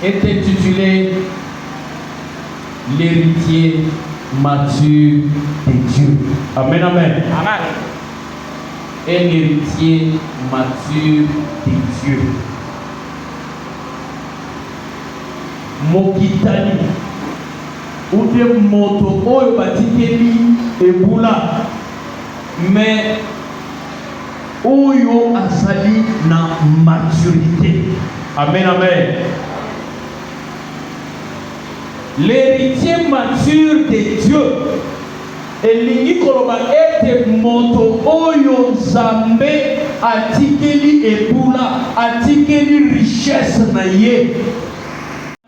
est intitulé l'héritier mature de Dieu. Amen, amen. Amen. Un héritier mature de Dieu. Mokitani ou de moto oyo batikeli ebula mais oyo azali na maturité. Amen, amen. L'héritier mature de Dieu elingi koloba ete moto oyo Nzambe atikeli ebula, atikeli richesse na ye.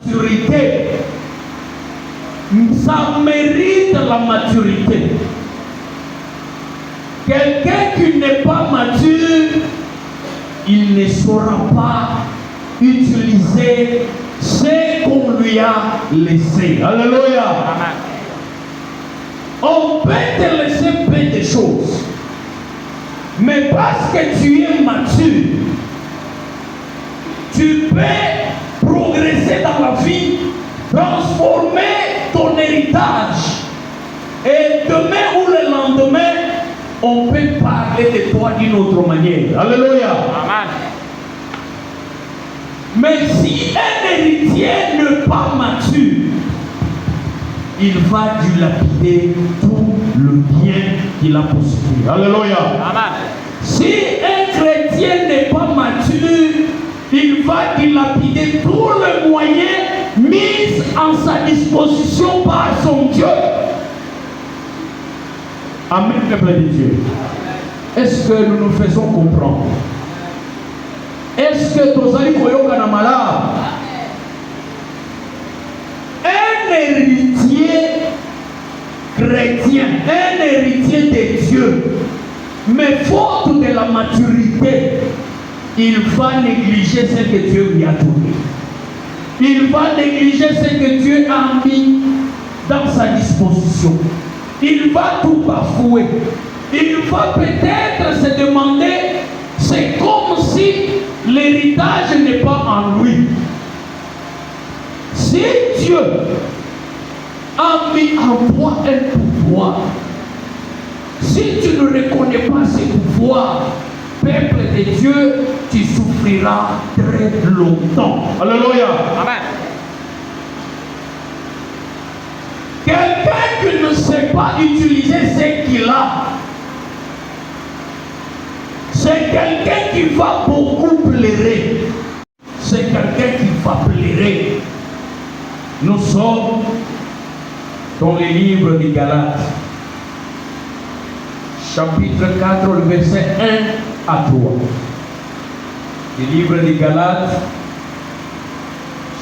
Maturité, ça mérite la maturité. Quelqu'un qui n'est pas mature, il ne saura pas utiliser ce qu'on lui a laissé. Alléluia. Amen. On peut te laisser plein de choses, mais parce que tu es mature, tu peux progresser dans la vie, transformer ton héritage, et demain ou le lendemain, on peut parler de toi d'une autre manière. Alléluia. Amen. Mais si un héritier n'est pas mature, il va dilapider tout le bien qu'il a possédé. Alléluia. Amen. Si un chrétien n'est pas mature, il va dilapider tous les moyens mis en sa disposition par son Dieu. Amen, peuple de Dieu. Est-ce que nous nous faisons comprendre? Est-ce que Tozali Koyoka na malade? Un héritier chrétien, un héritier de Dieu, mais faute de la maturité, il va négliger ce que Dieu lui a donné. Il va négliger ce que Dieu a mis dans sa disposition. Il va tout bafouer. Il va peut-être se demander, c'est comme si l'héritage n'est pas en lui. Si Dieu a mis en toi un pouvoir, si tu ne reconnais pas ce pouvoir, peuple de Dieu, tu souffriras très longtemps. Alléluia. Amen. Quelqu'un qui ne sait pas utiliser ce qu'il a, c'est quelqu'un qui va beaucoup pleurer. C'est quelqu'un qui va pleurer. Nous sommes dans les livres des Galates, chapitre 4, le verset 1 à 3. Les livres des Galates,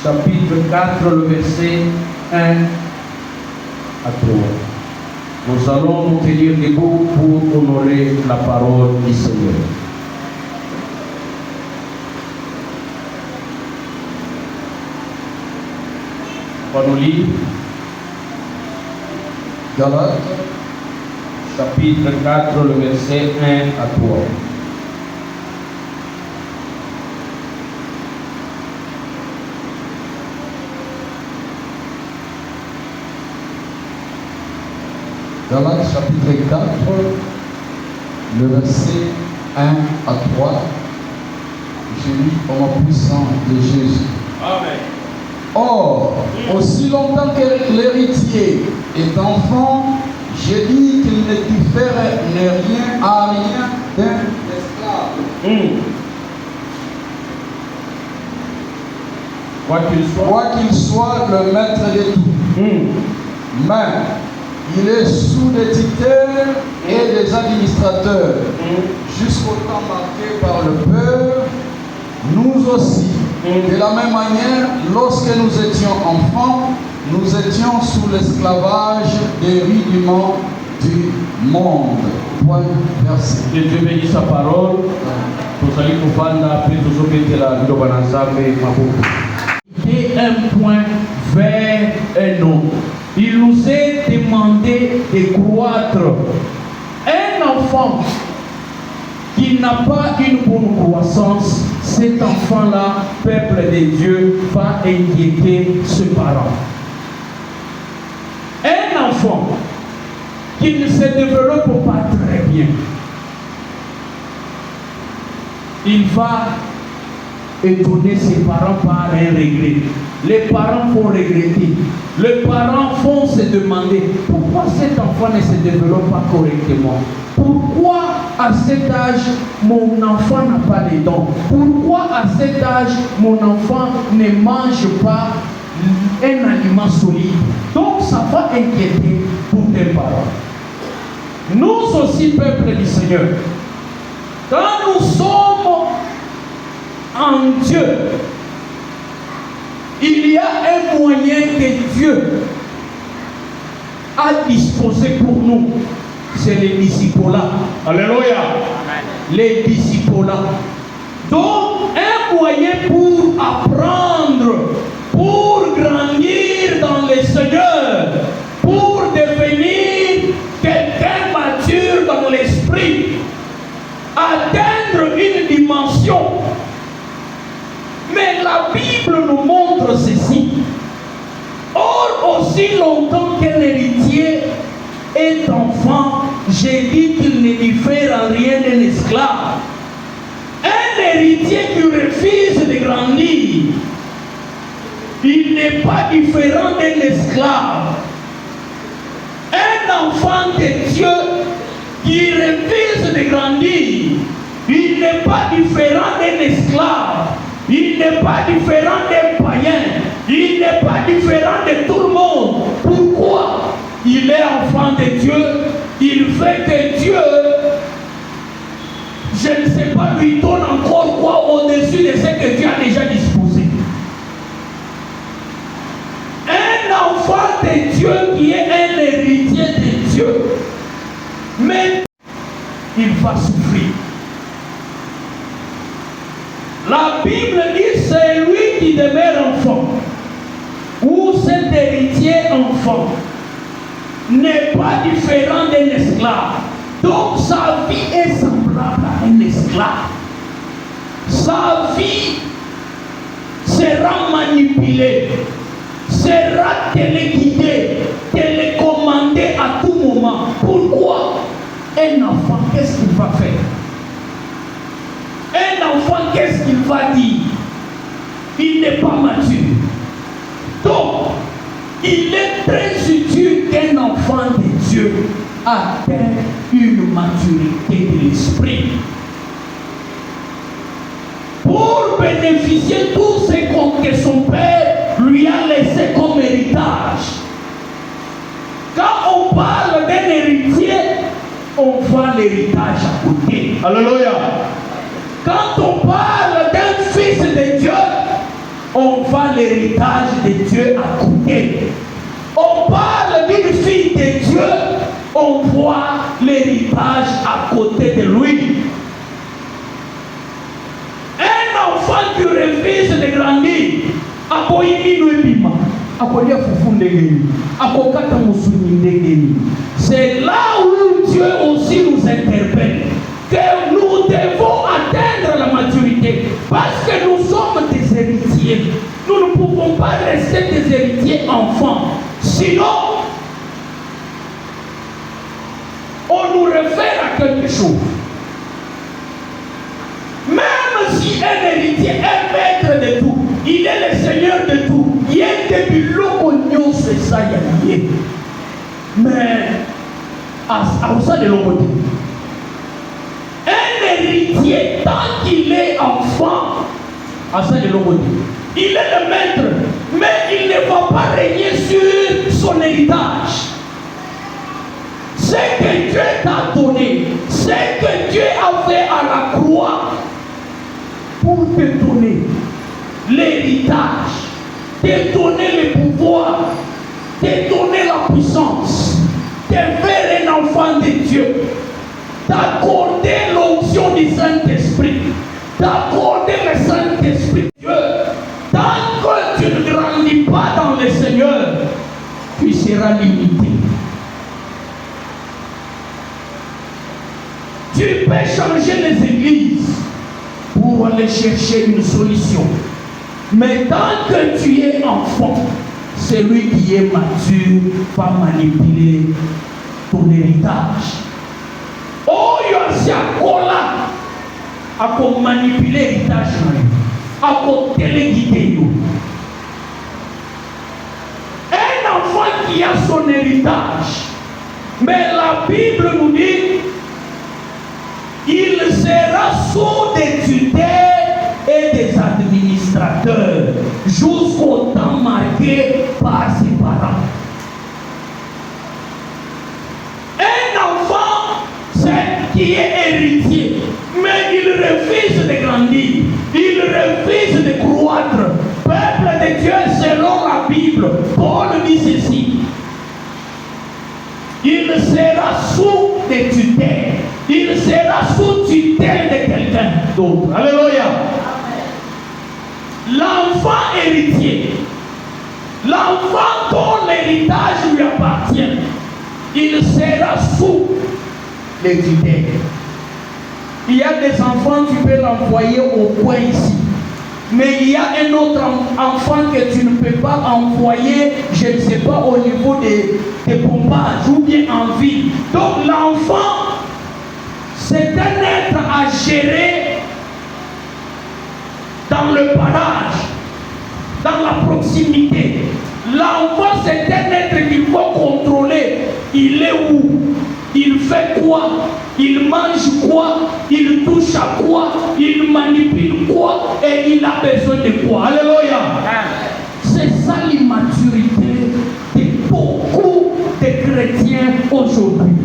chapitre 4, le verset 1 à 3. Nous allons nous tenir debout pour honorer la parole du Seigneur. On va nous lire Galates, chapitre 4, le verset 1 à 3. Galates chapitre 4, le verset 1 à 3. Je lis au nom puissant de Jésus. Amen. Or, aussi longtemps que l'héritier est enfant, je dis qu'il ne diffère rien à rien d'un esclave. Quoi qu'il soit le maître de tout. Mais il est sous des tuteurs et des administrateurs, jusqu'au temps marqué par le peur. Nous aussi, de la même manière, lorsque nous étions enfants, nous étions sous l'esclavage des rudiments du monde. Point versé. Que Dieu bénisse sa parole. Et un point vers un autre. Il nous est demandé de croître. Un enfant qui n'a pas une bonne croissance, cet enfant-là, peuple de Dieu, va inquiéter ses parents. Un enfant qui ne se développe pas très bien, il va étonner ses parents par un regret. Les parents vont regretter. Les parents vont se demander pourquoi cet enfant ne se développe pas correctement. Pourquoi à cet âge mon enfant n'a pas les dents? Pourquoi à cet âge mon enfant ne mange pas un aliment solide? Donc ça va inquiéter pour tes parents. Nous aussi, peuple du Seigneur, quand nous sommes en Dieu, il y a un moyen que Dieu a disposé pour nous. C'est les disciples-là. Alléluia. Les disciples-là. Donc, un moyen pour apprendre, pour grandir dans le Seigneur, pour devenir quelqu'un mature dans l'esprit, atteindre une dimension. Mais la Bible nous montre ceci. Or, aussi longtemps qu'un héritier est enfant, j'ai dit qu'il ne diffère en rien d'un esclave. Un héritier qui refuse de grandir, il n'est pas différent d'un esclave. Un enfant de Dieu qui refuse de grandir, il n'est pas différent d'un esclave. Il n'est pas différent d'un païen. Il n'est pas différent de tout le monde. Pourquoi? Il est enfant de Dieu. Il fait que Dieu, je ne sais pas, lui donne encore quoi au-dessus de ce que Dieu a déjà disposé. Un enfant de Dieu qui est un héritier de Dieu, mais il va souffrir. La Bible dit c'est lui qui demeure enfant, ou cet héritier enfant n'est pas différent d'un esclave. Donc sa vie est semblable à un esclave. Sa vie sera manipulée, sera téléguidée, télécommandée à tout moment. Pourquoi? Un enfant, qu'est-ce qu'il va faire? Un enfant, qu'est-ce qu'il va dire? Il n'est pas mature. Donc, il est très utile qu'un enfant de Dieu atteigne une maturité de l'esprit pour bénéficier de tout ce que son père lui a laissé comme héritage. Quand on parle d'un héritier, on voit l'héritage à côté. Alléluia. Quand on parle d'un fils de Dieu, on voit l'héritage de Dieu à côté. On parle d'une fille de Dieu, on voit l'héritage à côté de lui. Un enfant qui refuse de grandir, c'est là où Dieu aussi nous interpelle, que nous devons atteindre la maturité, parce que nous sommes des héritiers. Nous ne pouvons pas rester des héritiers enfants, sinon on nous réfère à quelque chose. Même si un héritier est maître de tout, il est le seigneur de tout, il est depuis l'oignon, c'est ça, il y a. Mais à ça de l'autre, un héritier, tant qu'il est enfant, à ça de l'autre, il est le maître, mais il ne va pas régner sur son héritage. Ce que Dieu t'a donné, ce que Dieu a fait à la croix, pour te donner l'héritage, te donner le pouvoir, te donner la puissance, te faire un enfant de Dieu, t'accorder l'onction du Saint-Esprit, t'accorder le Saint-Esprit de Dieu. Tant que tu ne grandis pas dans le Seigneur, tu seras limité. Tu peux changer les églises pour pour aller chercher une solution. Mais tant que tu es enfant, celui qui est mature va manipuler ton héritage. Oh, il y a manipuler l'héritage, à téléguider. Un enfant qui a son héritage, mais la Bible nous dit, il sera sous des tutelles et des administrateurs jusqu'au temps marqué par ses parents. Un enfant, c'est qui est héritier, mais il refuse de grandir, il refuse de croître. Peuple de Dieu, selon la Bible, Paul dit ceci: il sera sous des tutelles, il sera sous tutelle de quelqu'un d'autre. Alléluia. L'enfant héritier, l'enfant dont l'héritage lui appartient, il sera sous les tutelles. Il y a des enfants, tu peux l'envoyer au coin ici. Mais il y a un autre enfant que tu ne peux pas envoyer, je ne sais pas, au niveau des pompages ou bien en ville. Donc l'enfant, c'est un être à gérer dans le parage, dans la proximité. L'enfant, c'est un être qu'il faut contrôler. Il est où? Il fait quoi? Il mange quoi? Il touche à quoi? Il manipule quoi? Et il a besoin de quoi? Alléluia. C'est ça l'immaturité de beaucoup de chrétiens aujourd'hui.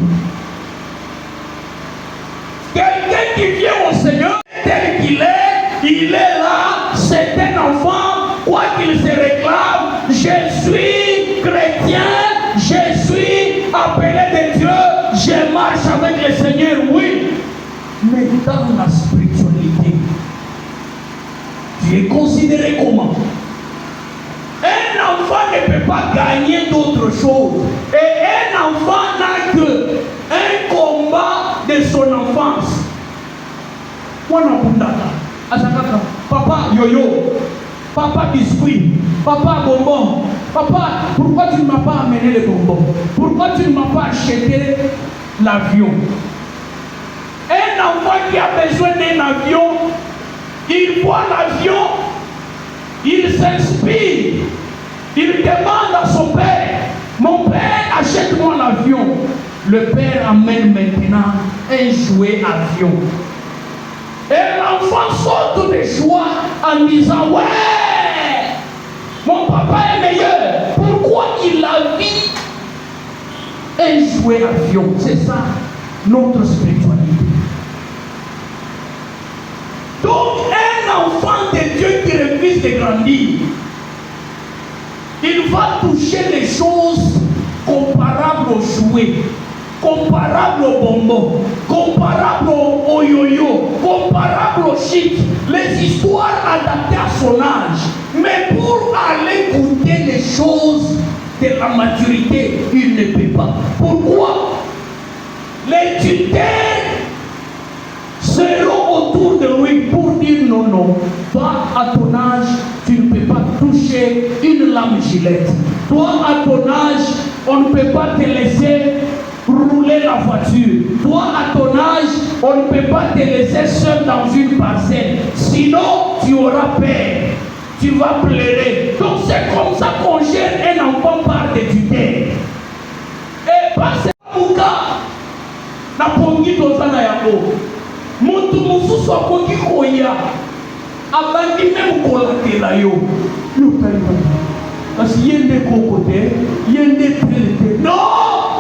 Quelqu'un qui vient au Seigneur tel qu'il est, il est là, c'est un enfant, quoi qu'il se réclame, je suis chrétien, je suis appelé de Dieu, je marche avec le Seigneur, oui. Mais dans la spiritualité, tu es considéré comment? Un enfant ne peut pas gagner d'autre chose. Et un enfant n'a que un combat de son enfance. Papa yo-yo, papa biscuit, papa bonbon. Papa, pourquoi tu ne m'as pas amené les bonbons? Pourquoi tu ne m'as pas acheté l'avion? Un enfant qui a besoin d'un avion, il voit l'avion, il s'inspire, il demande à son père: mon père, achète-moi l'avion. Le père amène maintenant un jouet avion. Et l'enfant saute de joie en disant: ouais, mon papa est meilleur. Pourquoi il a vu un jouet avion? C'est ça notre spiritualité. Donc un enfant de Dieu qui refuse de grandir, il va toucher les choses comparables aux jouets, comparables aux bonbons, comparables au yo-yo, comparables aux chics, les histoires adaptées à son âge. Mais pour aller goûter les choses de la maturité, il ne peut pas. Pourquoi? Les tutelles seront autour de lui pour dire: non, non, toi à ton âge, tu ne peux pas toucher une lame gilette. Toi à ton âge, on ne peut pas te laisser rouler la voiture. Toi à ton âge, on ne peut pas te laisser seul dans une parcelle. Sinon, tu auras peur. Tu vas pleurer. Donc c'est comme ça qu'on gère un enfant par des tutelles. Et pas Mouka na pongi tozana yako. Mutu mususu akoki koya abandi même kolatela yo. Yo taliba. Parce yende kokote, yende telete. Non!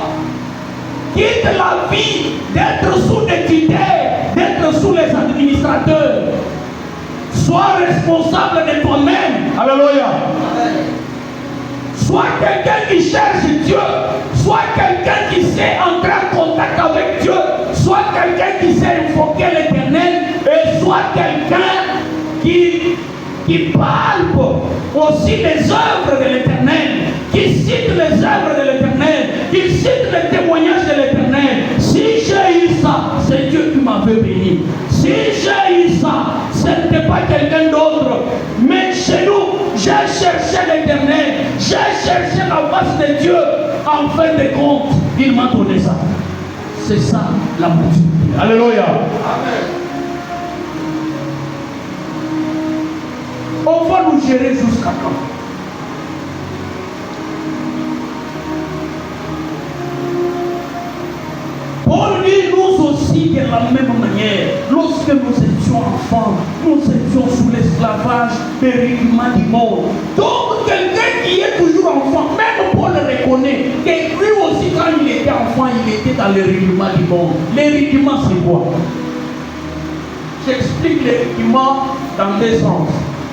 Quitte la vie d'être sous des tutelles, d'être sous les administrateurs. Sois responsable de toi-même. Alléluia. Sois quelqu'un qui cherche Dieu. Sois quelqu'un qui sait entrer en contact avec Dieu. Sois quelqu'un qui sait invoquer l'Éternel. Et sois quelqu'un qui palpe aussi les œuvres de l'Éternel. Qui cite les œuvres de l'Éternel. Qui cite les témoignages de l'Éternel. Si j'ai eu ça, c'est Dieu qui m'avait béni. Si j'ai eu ça, c'est n'était pas quelqu'un d'autre. Mais chez nous, j'ai cherché l'Éternel, j'ai cherché la face de Dieu. En fin de compte, il m'a donné ça. C'est ça la maturité. Alléluia. Amen. On va nous gérer jusqu'à quand? Paul dit nous aussi de la même manière. Lorsque nous étions enfants, nous étions sous l'esclavage des rudiments du monde. Donc quelqu'un qui est toujours enfant, même Paul reconnaît que lui aussi quand il était enfant, il était dans les rudiments du monde. Les rudiments c'est quoi? J'explique les rudiments dans deux sens.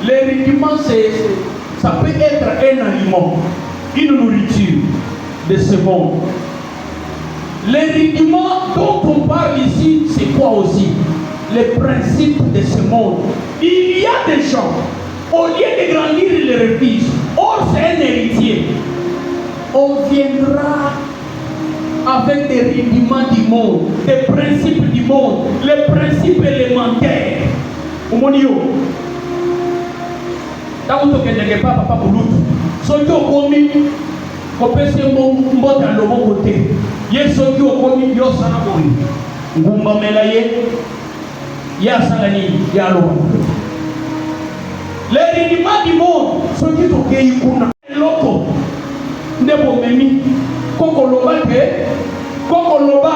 Les rudiments ça peut être un aliment, une nourriture de ce monde. Les rudiments dont on parle ici, c'est quoi aussi? Les principes de ce monde. Il y a des gens, au lieu de grandir, ils les refusent. Or, c'est un héritier. On viendra avec des rudiments du monde, des principes du monde, les principes élémentaires. Au monio. Tant que tu n'es pas papa pour l'autre. Soki okomi, kopese mbota le bon côté. Ye soki okomi yo sana boyi. Ngumba melaye. Ya salani ya lo. Les rudiments du monde, soki tokei kuna. Loko. Ndebo memi. Koko loba ke. Koko loba.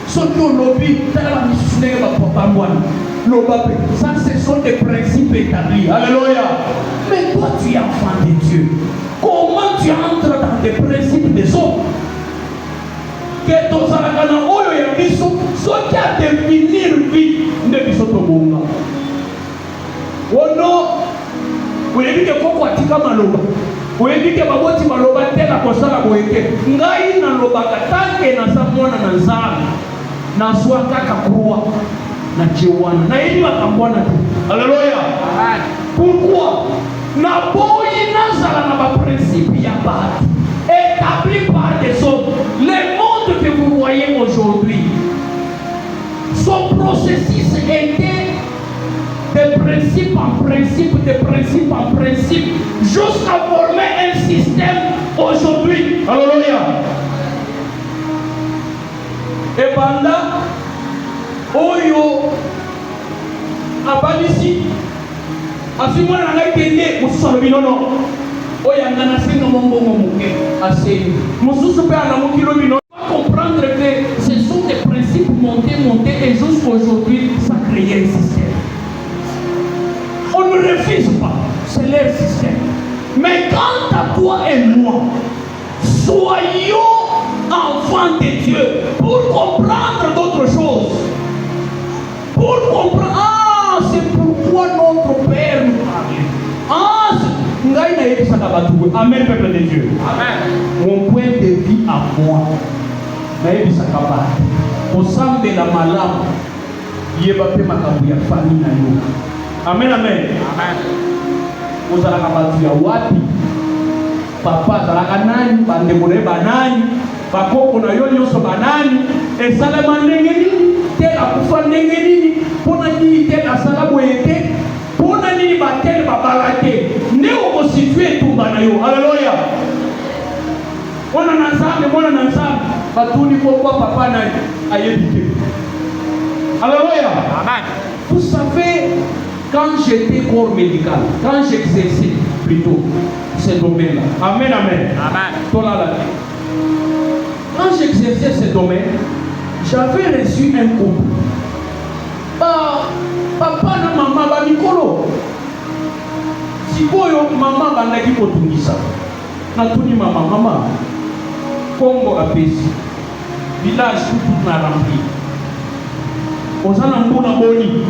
Soki olobi tala misune ba papa mwana. Ça, ce sont des principes établis. Alléluia. Mais toi, tu es enfant de Dieu. Comment tu entres dans des principes des autres? Que ton salakana oyo ya biso, ce qui a définir vie, ne biso to bonga. Oh non, vous avez dit que koko atika maloba. Vous avez dit que baboti maloba tela kosala boyeke. Ngai na lobaka tanke na samona na nzala. Na swa kaka kuwa. Na Jewana na yini bakambwana tu. Alléluia. Pourquoi? Na boyi nazala na ba principe ya batu établi par des autres. Le monde que vous voyez aujourd'hui, son processus était de principe en principe, de principe en principe, jusqu'à former un système aujourd'hui. Alléluia. Et pendant oyo abalisi asimwana na ngai kende mususu alobi nono oyo angana senga mombongo moke aseni mususu mpe alamuki lobi nono. Comprendre que ce sont des principes montés et jusqu'aujourd'hui ça crée un système. On ne refuse pas, c'est leur système. Mais quant à toi et moi, soyons enfants de Dieu pour comprendre d'autres choses. Pour comprendre, c'est pourquoi notre Père nous parle. Amen, peuple de Dieu. Amen. Mon point de vue à moi, au sein de la malade, il y a pas de famille. Amen, amen. Vous allez avoir wapi, papa, zalakanani, bandemore banani, bakoko na yo nyoso banani, et salama nengeni. La kufa nengeni pona ni tela sala boyete pona ni batel babalate ne o situer tumba na yo. Alléluia. Mona nanzambe batuni pourquoi papa na ayebite. Alléluia. Amen. Vous savez, quand j'étais corps médical, quand j'exerçais plutôt ce domaine-là. Amen, amen. Amen. Quand j'exerçais ce domaine, j'avais reçu un couple. Papa na maman ba mikolo. Sikoyo maman bandaki kotungisa. Natuni maman. Kongo apesi. Village tout na rempli. Osana mbona boni.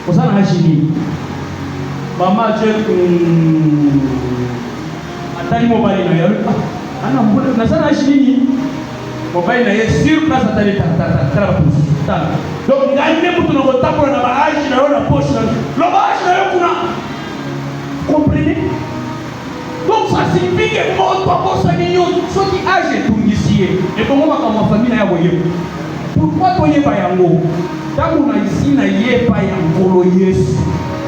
Osana hashini. Mama je atali mobali na yaru. Ana mbona nasana hashini. Mobile na yes sur place atali ta. Donc ngane mutu na kotapo na baaji na yona poche na lo baaji na yona. Comprenez? Donc ça signifie que mon papa s'agnion so qui âge tungisier et comment ma famille na ya boye. Pourquoi toye ba yango? tangu na isi na yepa ya ngolo Yesu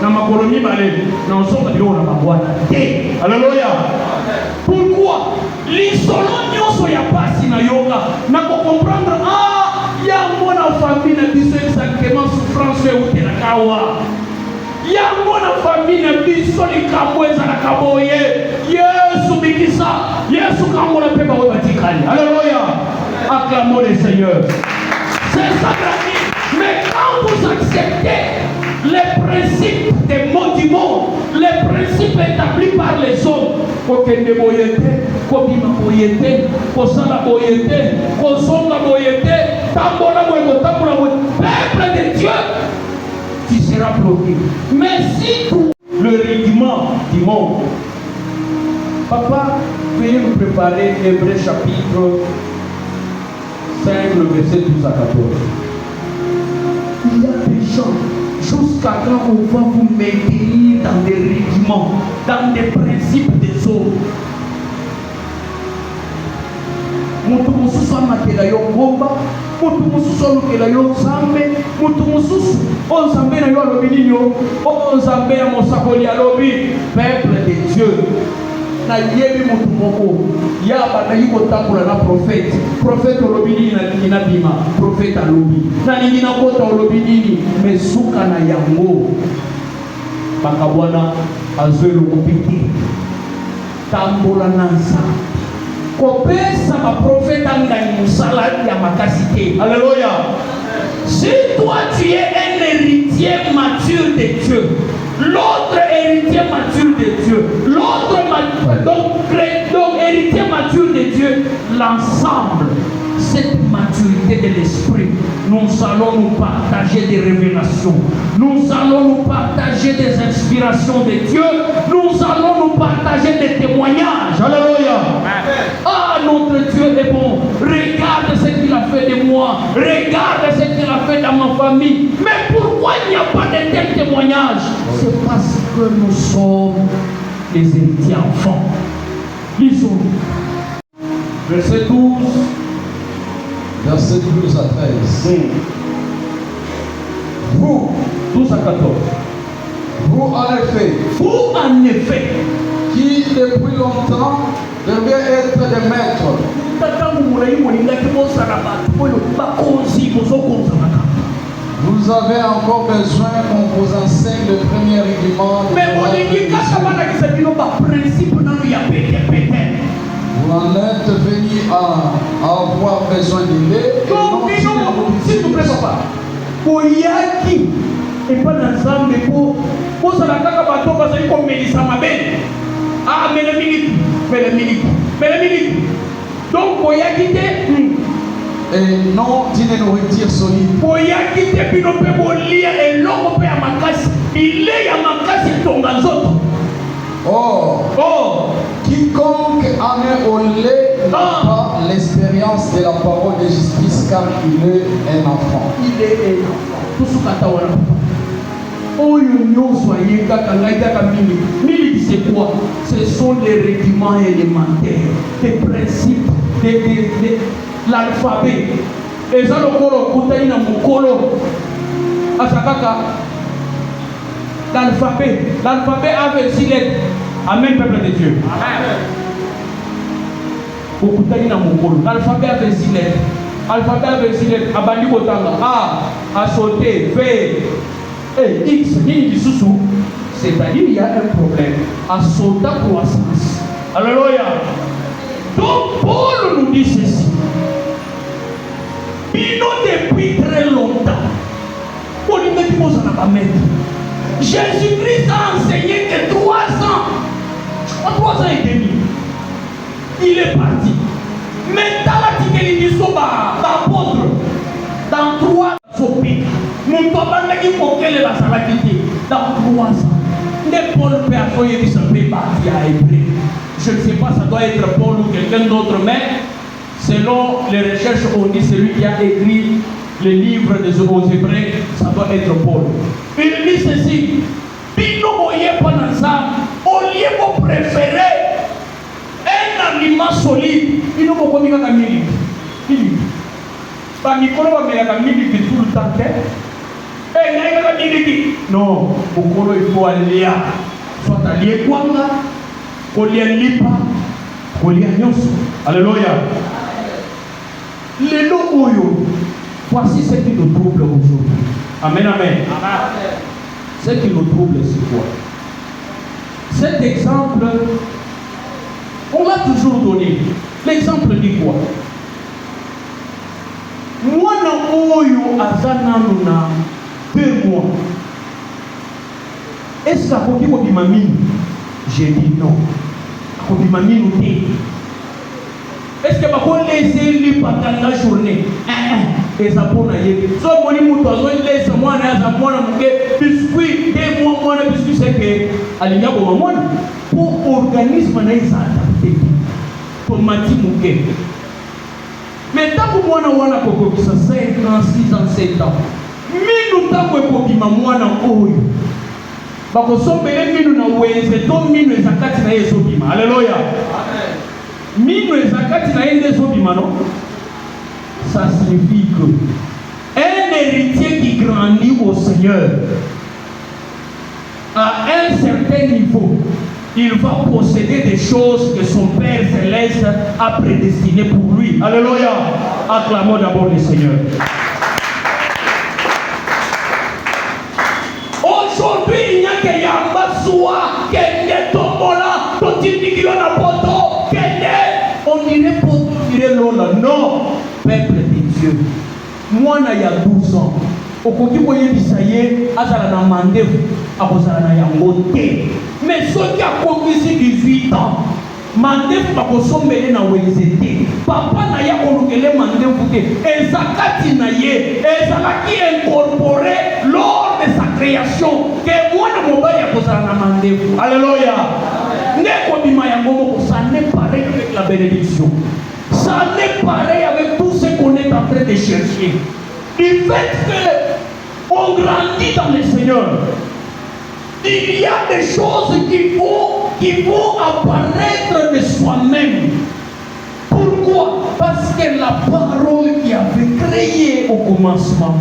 na makolo mibale na nsonga biloko na babwana te. Alléluia. Pourquoi lisolo nyonso ya pasi na yoka na ko comprendre yango na famille na biso exactement souffrance eutela kawa yango na famille na biso likambo ezalaka boye. Yesu bikisa Yesu kambola mpe baoyo batikali. Alléluia. Acclamons le Seigneur. C'est ça grandi. Mais quand vous acceptez les principes des mots du monde, les principes établis par les hommes, kokende boyete, kobima boyete, kosala boyete, kosonga boyete, tambola boyete, tambola boyete, peuple de Dieu, tu seras bloqué. Mais si tout le régiment du monde, papa, veuillez nous préparer Hébreux chapitre 5, le verset 12 à 14. Il y a des gens, jusqu'à quand on va vous maintenir dans des régiments, dans des principes des autres. Mutu mususu amatela yo ngomba, mutu mususu alukela yo nzambe, mutu mususu o nzambe na yo alobi nini yo, o nzambe ya mosakoli alobi. Peuple de Dieu, na yebi mutu moko yaba na yiko tambola na prophète olobi nini na lingi na bima, prophète alobi na lingi na kota olobi nini, mesuka na yango bakabwana azwelo kopiti tambola na nzambe kopesa ba prophète angani musala ya makasi te. Alléluia. Si toi tu es un héritier mature de Dieu, l'autre héritier mature de Dieu, l'autre donc héritier mature de Dieu, l'ensemble, cette maturité de l'esprit, nous allons nous partager des révélations, nous allons nous partager des inspirations de Dieu, nous allons nous partager des témoignages. Alléluia. Ah, notre Dieu est bon. Regarde ce qu'il a fait de moi, regarde ce qu'il a fait dans ma famille. Mais pourquoi il n'y a pas de tel témoignage? C'est parce que nous sommes les héritiers enfants. Lisons. Verset 12. Verset 12 à 13. Vous, 12 à 14. Vous en effet, qui depuis longtemps devez être des maîtres. Vous avez encore besoin qu'on vous enseigne le premier rudiment. Vous en êtes venu à avoir besoin de lait. Donc, s'il vous plaît, papa. Boyaki et pas d'ensemble pour ça la caca bateau parce que comme Mélissa m'appelle. Ah, mais le minute. Donc, Boyaki et non d'une nourriture solide. Boyaki te pino pe bolia et l'homme pe amakasi. Il est à makasi tongazoto. Or, quiconque en est au lait n'a pas l'expérience de la parole de justice car il est un enfant. Il est un enfant. Tout ce que tu as c'est quoi? Ce sont les rudiments élémentaires, les principes, l'alphabet. Et ça, le kolo, kutaina mukolo, asakaka. L'alphabet avait 6 lettres. Amen, peuple de Dieu. Amen. L'alphabet avait 6 lettres. Abandi Botanga. A, à sauter, V, et X, c'est-à-dire il y a un problème. À sauter croissance. Alléluia. Donc, Paul nous dit ceci. Pino depuis très longtemps. Paul nous dit que ça n'a pas mettre. Jésus-Christ a enseigné que 3 ans. 3 ans et demi. Il est parti. Mais dans la tigélisation, apôtre, dans 3 ans, nous ne pouvons pas dire que la salakité. Dans 3 ans. Les Paul peut accueillir qui sont parti à Hébreu. Je ne sais pas, ça doit être Paul ou quelqu'un d'autre, mais selon les recherches, on dit celui qui a écrit les livres des Hébreux, ça doit être Paul. Il dit ceci. Bino moye pendant ça, au lieu de préférer un aliment solide, il ne faut pas dire que milk. Par Nicolas va mettre la milk tout le temps. Non, pourquoi il faut aller à soit aller kwanga, kolia lipa, kolia nyonso. Alléluia. Les lots oyo, voici ce qui nous trouble aujourd'hui. Amen, amen. Ce qui nous trouble, c'est quoi? Cet exemple, on l'a toujours donné. L'exemple dit quoi? Moi, non, oyo azana na 2 mois. Est-ce que vous dites que mamie? J'ai dit non. Vous dites mamie ou t'es? Est-ce que vous laissez lui pendant la journée? Et ça pour naïe. Soit mon imou toi, soit laisse moi na moi na muke biscuit 2 mois moi na biscuit c'est que alinya ko maman pour organisme na isa adapté. Pour mati muke. Mais tant que moi na wana koko kisa 5 ans, 6 ans, 7 ans. Minu tango ekobima mwana oyo bakosombele minu na wenze to minu ezakati na ye ezobima. Alléluia. Minu ezakati na ye nde ezobima, non? Ça signifie que un héritier qui grandit au Seigneur à un certain niveau, il va posséder des choses que son Père Céleste a prédestinées pour lui. Alléluia. Acclamons d'abord le Seigneur. Aujourd'hui, il n'y a que Yamba Soua, Kende Tombola, Totini Kilona Poto, Kende. On dirait Poto, on dirait Lola. Non, peuple de Dieu. Moi, il y a 12 ans. Au côté où il y a Azala na mandevu, Abozala na Yangote. Mais ceux qui ont commis 18 ans, mandevu bakosombele na wenzete. Papa na ya kolukele mandevu te. Ezakati na ye, ezalaki incorporé lors de sa création. Que moi na mobile ya kozala na mandevu. Alléluia. Neko bima ya ngomo, ça n'est pareil avec la bénédiction. Ça n'est pareil avec tout ce qu'on est en train de chercher. Du fait qu'on grandit dans le Seigneur, il y a des choses qui vont apparaître de soi-même. Pourquoi? Parce que la parole qui avait créé au commencement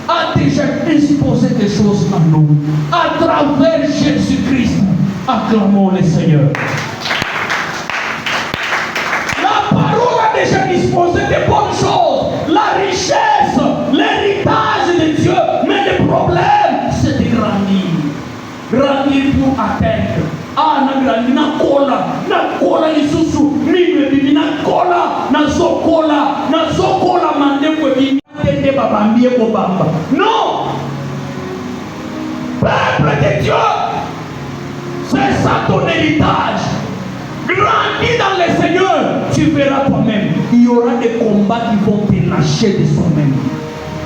a déjà disposé des choses en nous. À travers Jésus-Christ, acclamons le Seigneur. La parole a déjà disposé de bonnes choses. La richesse, l'héritage de Dieu. Mais le problème, c'est de grandir. Grandir pour atteindre. Ah, na grandi na kola isusu, mimi bibi na sokola mande ko bibi tende babambie ko bamba. Non. Peuple de Dieu, c'est ça ton héritage. Grandis dans le Seigneur, tu verras toi-même. Il y aura des combats qui vont te lâcher de soi-même.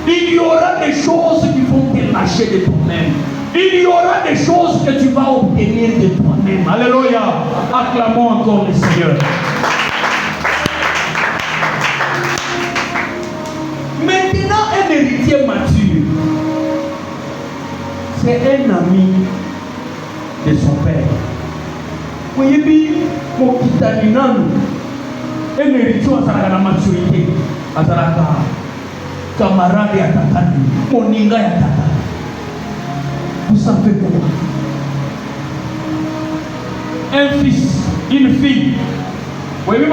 Il y aura des choses qui vont te lâcher de toi-même. Il y aura des choses que tu vas obtenir de toi-même. Alléluia. Acclamons encore le Seigneur. Maintenant, un héritier mature, c'est un ami de son père. Vous voyez, mon kitaninanu, un héritier à la maturité, à la camarade à tatani, mon ninga à tatani. Vous savez pourquoi? Un fils, une fille. Vous voyez, un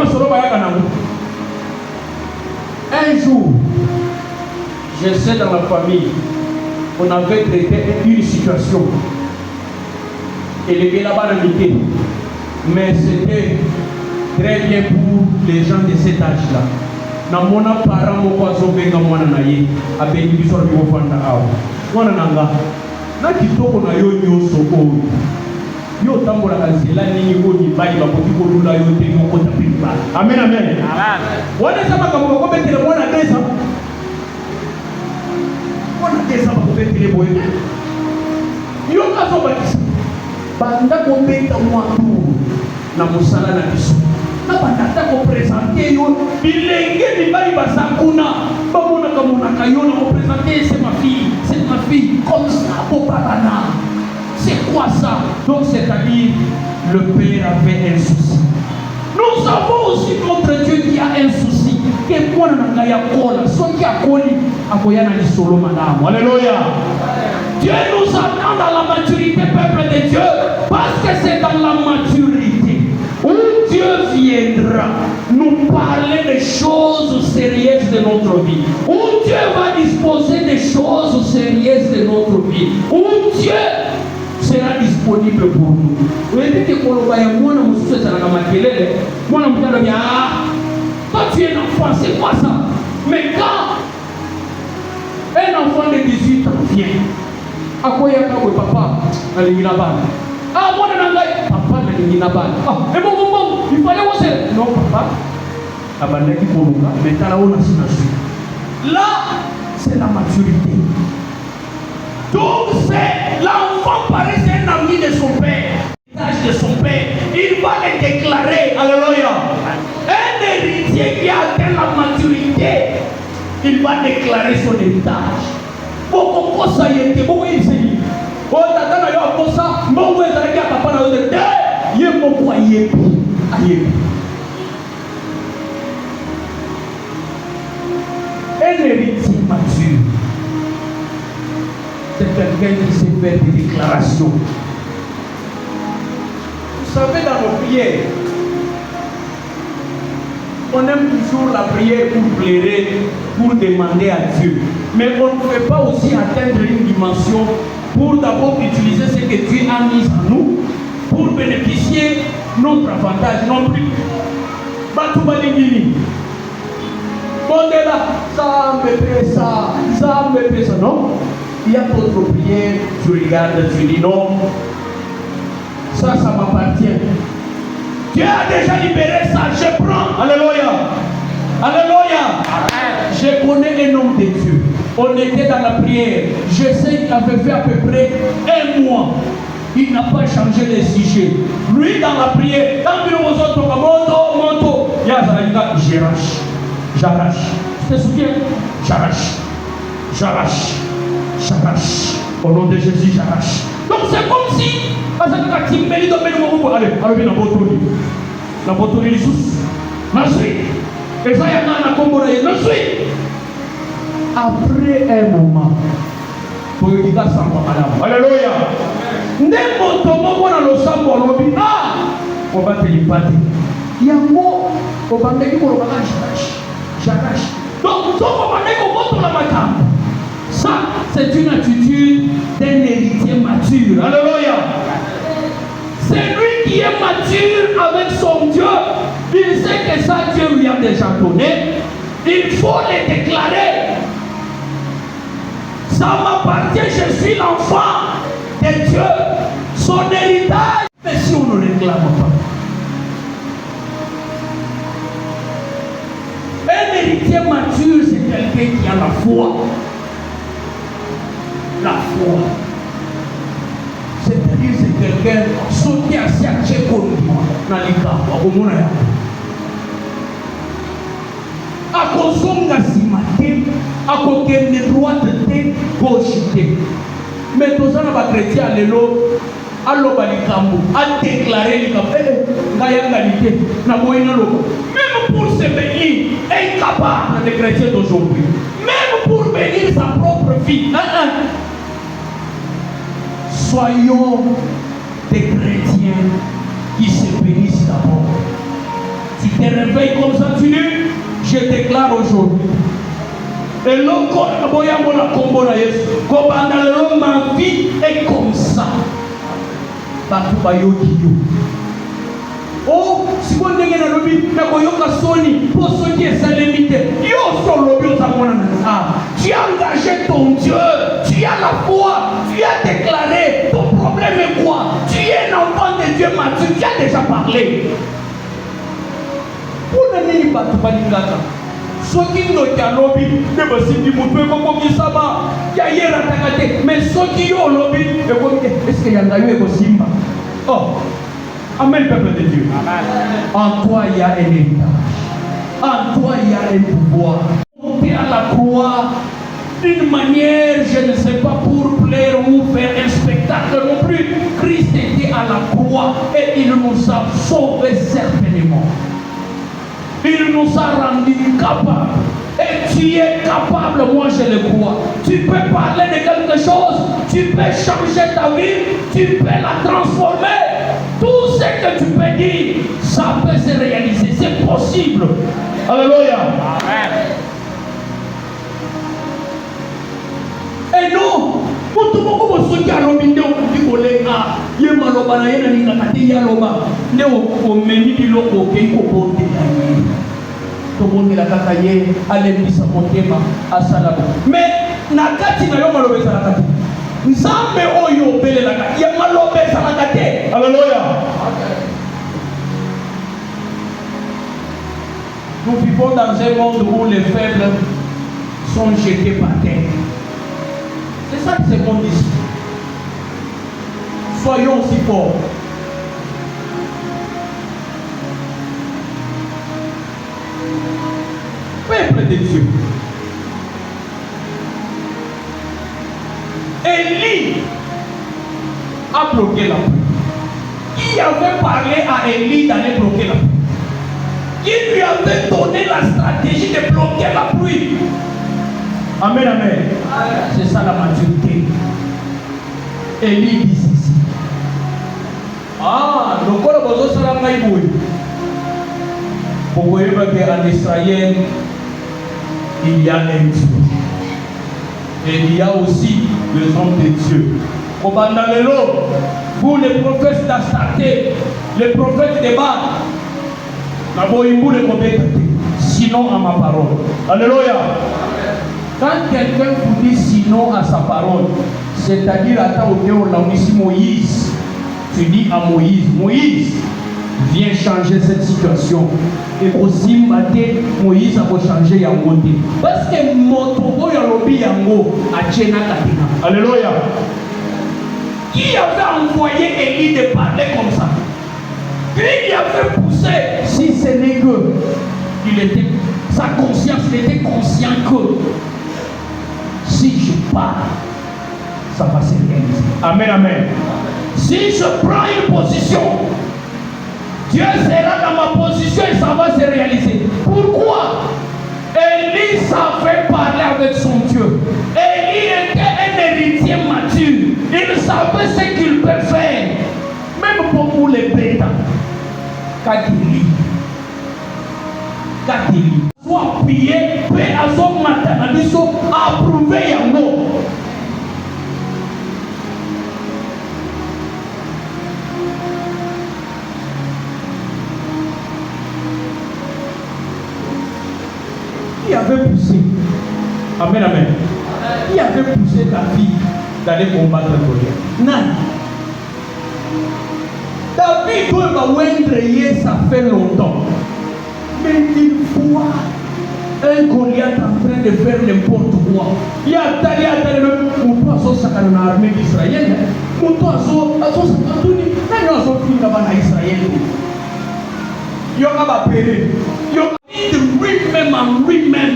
jour, je sais dans la famille, on avait traité une situation. Et les gars là-bas l'habitaient. Mais c'était très bien pour les gens de cet âge-là. Dans mon parent, mon poisson, dans mon anaïe, à bénéficier de mon fanda. Mon ananga. Na kitoko na yo nyoso oyo yo tambola kanzela nini ko ni bali bakoti ko lula yo te ko ta pimba. Amen, amen. Wana sama kama ko betele mwana desa ba ko betele boye yo ka so bakisa banda ko beta mwatu na musala na biso na banda ko présenter yo bilenge ni bali basakuna bamona kamona kayona ko présenter c'est ma fille comme ça au parana. C'est quoi ça? Donc c'est-à-dire le père avait un souci. Nous savons aussi notre Dieu qui a un souci. Que moi na ngaya kola, son qui a koli akoyana ni solo madame. Alléluia. Dieu nous attend dans la maturité, peuple de Dieu, parce que c'est dans la maturité où Dieu viendra nous parler des choses sérieuses de notre vie, où Dieu va disposer des choses sérieuses de notre vie, où Dieu sera disponible pour nous. Vous voyez que quand on va y avoir un monsieur qui a maquillé, moi on me dit toi tu es un enfant, c'est quoi ça? Mais quand un enfant de 18 ans vient, à quoi il y a papa, ah, moi, papa, ah, et bon, il fallait aussi. Non, papa, là, c'est la maturité. Donc, c'est l'enfant paraît c'est un ami de son père, l'héritage de son père. Il va le déclarer. Alléluia. Un héritier qui a atteint la maturité, il va déclarer son héritage. Beaucoup ça y était, beaucoup il s'est dit. Oh, tata na yo akosa, mbongo ezalaki ya papa na yo de ye moko ayebi. Un héritier mature, c'est quelqu'un qui sait faire des déclarations. Vous savez, dans nos prières, on aime toujours la prière pour pleurer, pour demander à Dieu. Mais on ne peut pas aussi atteindre une dimension pour d'abord utiliser ce que Dieu a mis en nous pour bénéficier de notre avantage non plus. Bon, ça me fait ça, non? Il y a d'autres prières, tu regardes, tu dis non, ça m'appartient. Dieu a déjà libéré ça, je prends. Alléluia. Alléluia. Je connais un homme de Dieu. On était dans la prière. Je sais qu'il avait fait à peu près un mois. Il n'a pas changé de sujet. Lui, dans la prière, quand il nous autres, monto, j'arrache. Tu te souviens? J'arrache. Au nom de Jésus, j'arrache. Donc c'est comme si, allez, après un moment, alléluia. On va te l'épater. J'arrache. Donc, ça, c'est une attitude d'un héritier mature. Alléluia. C'est lui qui est mature avec son Dieu. Il sait que ça, Dieu lui a déjà donné. Il faut le déclarer. Ça m'appartient, je suis l'enfant de Dieu. Son héritage. Mais si on ne réclame pas. Un héritier mature, c'est quelqu'un qui a la foi. La foi. C'est-à-dire c'est quelqu'un qui a cherché pour nous. A kosonga sima te, a kokende droite te, gauche te. Mais tous les chrétiens lelo, allo balikambu, a déclaré likambu, ngayangalité, na boyina loko. Même pour se bénir, incapable des chrétiens d'aujourd'hui. Même pour bénir sa propre vie. Soyons des chrétiens qui se bénissent d'abord. Tu te réveilles comme ça, tu dis, je déclare aujourd'hui. Et l'autre, ma vie est comme ça. Oh, si vous avez un lobby, tu as engagé ton Dieu, tu as la foi, tu as déclaré. Ton problème est quoi? Tu es un enfant de Dieu mature, tu as déjà parlé. Pour ne pas tout balingata. Ce qui nous a lobby, mais ce qui ont lobby, est-ce qu'il y a un Simba? Oh, amen, peuple de Dieu. En toi, il y a un héritage. En toi, il y a un pouvoir. Monter à la croix d'une manière, je ne sais pas, pour plaire ou faire un spectacle non plus. Christ était à la croix et il nous a sauvés certainement. Il nous a rendus capables Et tu es capable, moi je le crois. Tu peux parler de quelque chose, tu peux changer ta vie, tu peux la transformer. Tout ce que tu peux dire, ça peut se réaliser. C'est possible. Alléluia. Amen. Et nous, pour tout le monde qui a l'obéi, on dit ah, il y a maloba na yena ni nakati ya loba, ne o meni di loko ke ko bonde na ye. To bonde la kaka ye, ale bisa motema asala. Mais nakati na yo maloba sa nakati. Nzambe oyo bele la kati ya maloba sa nakati. Alléluia. Nous vivons dans un monde où les faibles sont jetés par terre. C'est ça que ce monde dit. Soyons aussi forts. Peuple de Dieu. Élie a bloqué la pluie. Qui avait parlé à Élie d'aller bloquer la pluie? Qui lui avait donné la stratégie de bloquer la pluie? Amen, amen. C'est ça la maturité. Élie dit ici. Ah, le corps de Bozo sera maïboui. Pour vous dire qu'en Israël, il y a un Dieu. Et il y a aussi les hommes de Dieu. Vous les prophètes d'Astarté, les prophètes de Baal, sinon à ma parole. Alléluia. Quand quelqu'un vous dit sinon à sa parole, c'est-à-dire à ta on a ici Moïse, tu dis à Moïse, Moïse, viens changer cette situation. Et aussi Moïse a changé Yango. Parce que Motobo Yalobi Yango a Tchena Katina. Alléluia. Qui avait envoyé Élie de parler comme ça? Qui lui avait poussé? Si ce n'est que il était, sa conscience, il était conscient que si je parle, ça va se réaliser. Amen, amen. Si je prends une position, Dieu sera dans ma position et ça va se réaliser. Pourquoi? Élie savait parler avec son Dieu. Élie était un héritier mature. Il savait ce qu'il peut faire. Même pour vous les bêtes. Kadili. Kadili. Soit appuyé, peut à son matin, approuvé Yango. Qui avait poussé? Amen, amen. Qui avait poussé ta fille d'aller combattre Goliath? Non. David doit m'envoyer, ça fait longtemps. Mais il voit un Goliath en train de faire n'importe quoi. Il y a même mon poisson sacré dans l'armée d'Israël. Mon poisson sacré dans Israël. Il y aura péré. Il y aura lui-même en lui-même.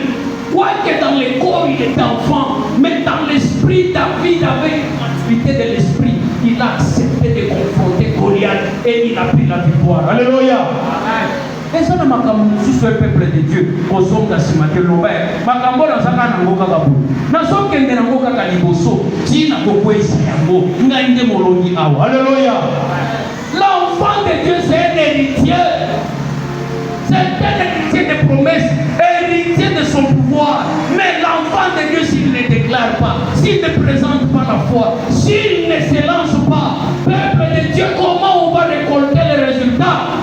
Quoique dans le corps il est enfant, mais dans l'esprit, David avec une maturité de l'esprit, il a accepté de confronter Goliath et il a pris la victoire. Alléluia. Et ça, c'est le peuple de Dieu. Au son de ce matin, Makambo dans sa canne en Gokabu. N'a son qu'un de Ngoka Kaliboso, Tina Kokwes Yango, Nande Moloni Awa. Alléluia. L'enfant de Dieu, c'est un héritier. C'est un héritier de promesses, héritier de son pouvoir. Mais l'enfant de Dieu, s'il ne déclare pas, s'il ne présente pas la foi, s'il ne se lance pas, peuple de Dieu, comment on va récolter les résultats?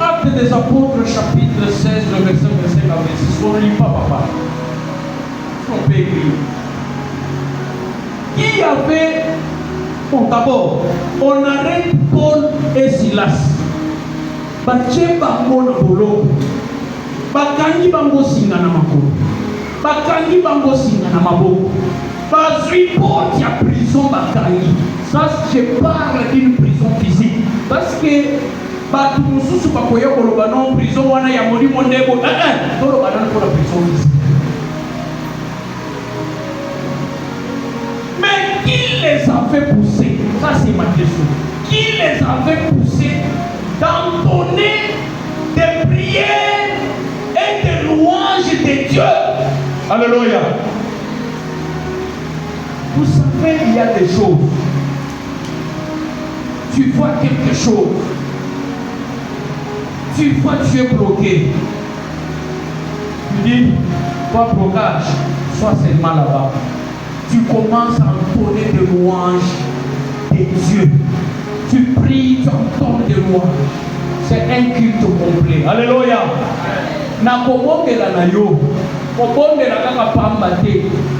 Actes des Apôtres, chapitre 16, le verset 25 à 26. On ne lit pas, papa. On peut écrire. Qui avait... Bon, d'abord, on arrête Paul et Silas. Bache bango na bolo. Bakangi bango singa na makolo. Bakangi bango singa na maboko. Bazui porte ya prison bakangi. Ça, je parle d'une prison physique. Parce que batu mususu bakoya koloba non prison wana ya molimo ndebo. Tolo banana pour la prison physique. Mais qui les avait poussés? Ça c'est ma question. Qui les avait poussés d'entonner des prières et des louanges de Dieu. Alléluia. Vous savez, il y a des choses. Tu vois quelque chose. Tu vois, tu es bloqué. Tu dis, toi, blocage, sois seulement là-bas. Tu commences à entonner des louanges de Dieu. Tu pries, tu entonnes des louanges. C'est un culte complet. Alléluia. Na kobongela na yo. Kobongela kaka pamba te.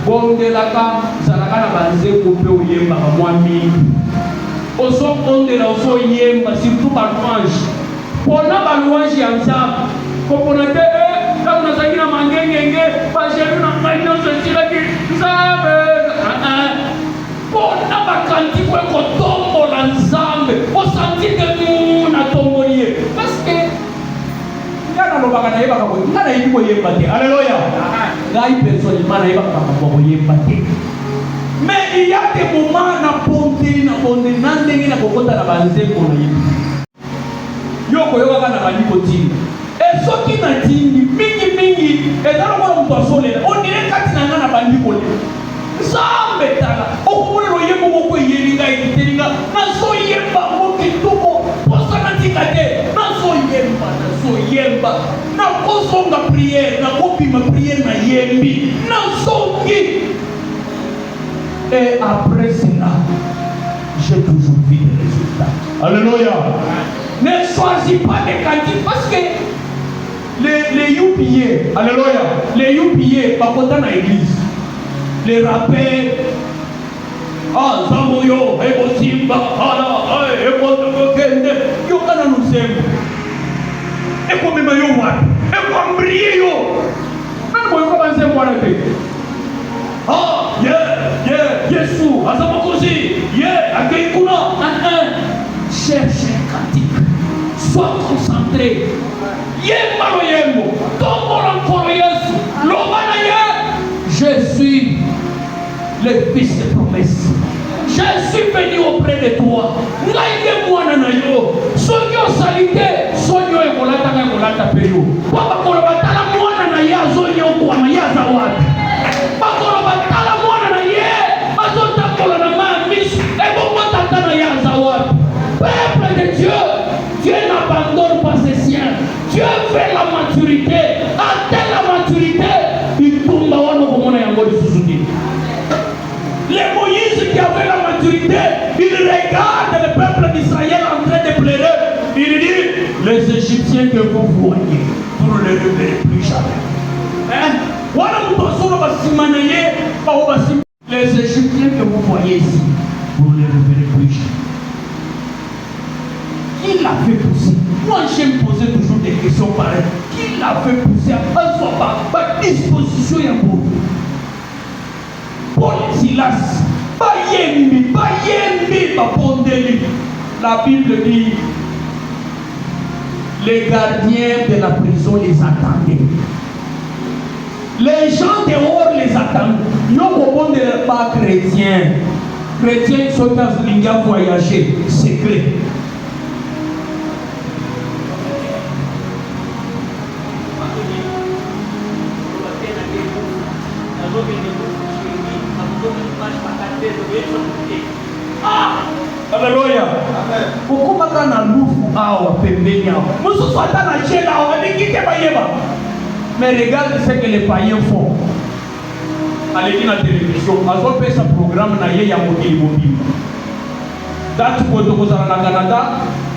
Bongela ka zalaka na banzeko pe oyemba ka mwa mingi. Oso bongela oso yemba surtout ba louange. Pona ba louange ya nzambe. Kopona te kama unazaki na mangengenge ba jeru na ngai nyonso esila ki nzambe. Pona ba kanti kwe kotombola nzambe. Osanti ke muna tomboli ye. Parce que alléluia. Mais il y a des moments na ponte na ndenge na kokota na banzeko na yebi yoko yoka na bani kotini et soki na tindi mingi ezala kwa mtu asolela on dirait kati na ngana bandi kole zambe tala okumule lo yembo moko yelinga ikitelinga na so yemba moki tuko posa na tikate na so yemba na kosonga prière na kopima prière na yembi na songi. Et après cela, j'ai toujours vu des résultats. Alléluia. Ne choisis pas des cantiques parce que les youpiers, alléluia, les youpiers, pas content dans l'église. Les rappels, ah, Zamoyo, Ebo Simba, Hala, Ebo Tokende, Yokana nous aime. Eko mema yo wana, eko ambriye yo. Nani moyo kama nse mwana pe? Ah, Yesu, Azamakosi, Akeikuna, cherche un cantique. Sois concentré. Yemba yembo, tombo l'encoro Yesu, lobana ye. Je suis le fils de promesse. Je suis venu auprès de toi. Ngaïde mwana na yo. Sonyo salite, sonyo ekolata peyo. Papa kolobatala mwana na ye azonyo kwa na yaza wapi. Bakolo batala mwana na ye azotambola na mamis ebongo tata na yaza wapi. Peuple de Dieu, Dieu n'abandonne pas ses siens. Dieu fait la maturité. Atteint la maturité. Il tombe à wano komona yango lisusuki. Les Moïse qui avait la maturité, il regarde le peuple d'Israël en train de pleurer. Il dit, les Égyptiens que vous voyez, vous ne les reverrez plus jamais. Les Égyptiens que vous voyez ici, vous ne les reverrez plus jamais. Qui l'a fait pousser? Moi j'aime poser toujours des questions pareilles. Qui l'a fait pousser à soi par disposition et pour Paul Silas, pas yembi, pas pondeli. La Bible dit, les gardiens de la prison les attendaient. Les gens dehors les attendent. Yoko ne pas chrétiens. Chrétiens sont dans une voyager secret. Alléluia. Pourquoi pas na lufu awa pembeni awa? Musu swata na chela awa nikite bayeba. Mais regarde ce que les païens font. Allez dans la télévision, ils fait ce programme na ye ya mobile mobile. Date pour tokozala na Canada,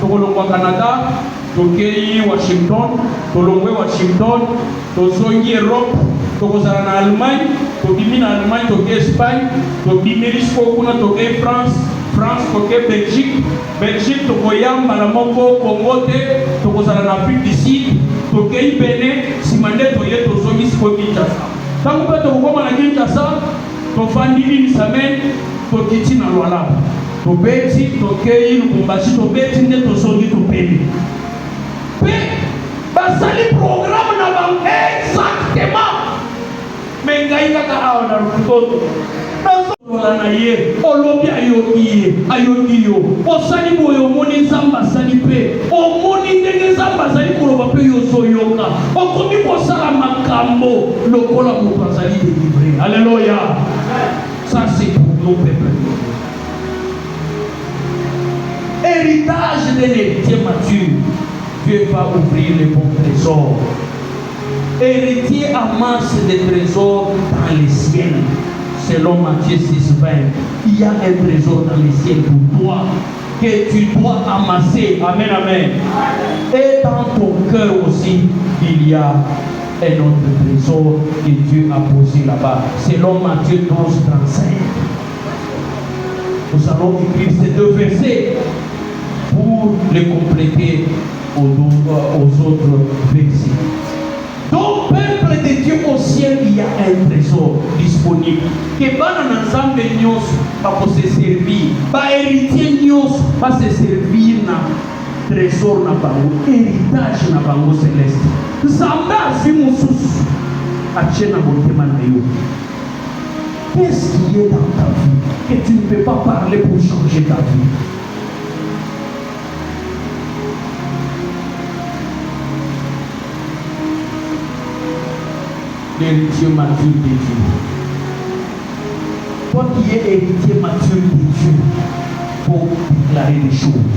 tokolongwa Canada, tokei Washington, tolongwe Washington, tozongi Europe, tokozala na Allemagne, tokimi na Allemagne, tokei Espagne, tokimi kuna tokei France, tokei Belgique tokoyamba na moko Congo te, tokozala na Afrique du Sud, tokei Benin, simande toye tozongi siko Kinshasa. Tangu pe tokoma na Kinshasa, tofandi une semaine, tokiti na Lualaba. Tobeti, tokei, Lubumbashi, tobeti nde tozongi topeli. Pe basali programme na bango exactement. Mais ngai kaka awa na lukoto. na ye olobi ayoki yo osali boye omoni nzambe asali mpe omoni ndenge nzambe azali koloba mpe yo ozoyoka okomi kosala makambo lokola moto azali délivré. Alléluia. Ça c'est pour nos peuples. Héritage d'un héritier mature, Dieu va ouvrir les bons trésors. Héritier amasse des trésors dans les ciels. Selon Matthieu 6:20, il y a un trésor dans les ciels pour toi que tu dois amasser. Amen, amen. Et dans ton cœur aussi, il y a un autre trésor que Dieu a posé là-bas. Selon Matthieu 12:35. Nous allons écrire ces deux versets pour les compléter aux autres versets. Donc, peuple de Dieu au ciel, il y a un trésor disponible. Que bana nzambe nyonso va se servir, ba héritier nyonso va se servir na trésor na bango, héritage na bango céleste. Nzambe azwi mosusu atie na motema na yo. Qu'est-ce qui est dans ta vie que tu ne peux pas parler pour changer ta vie? L'héritier mature de Dieu. Toi qui es héritier mature de Dieu, il faut déclarer des choses,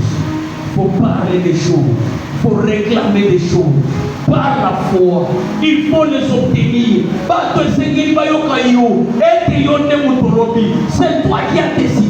il faut parler des choses, il faut réclamer des choses. Par la foi, il faut les obtenir. C'est toi qui as décidé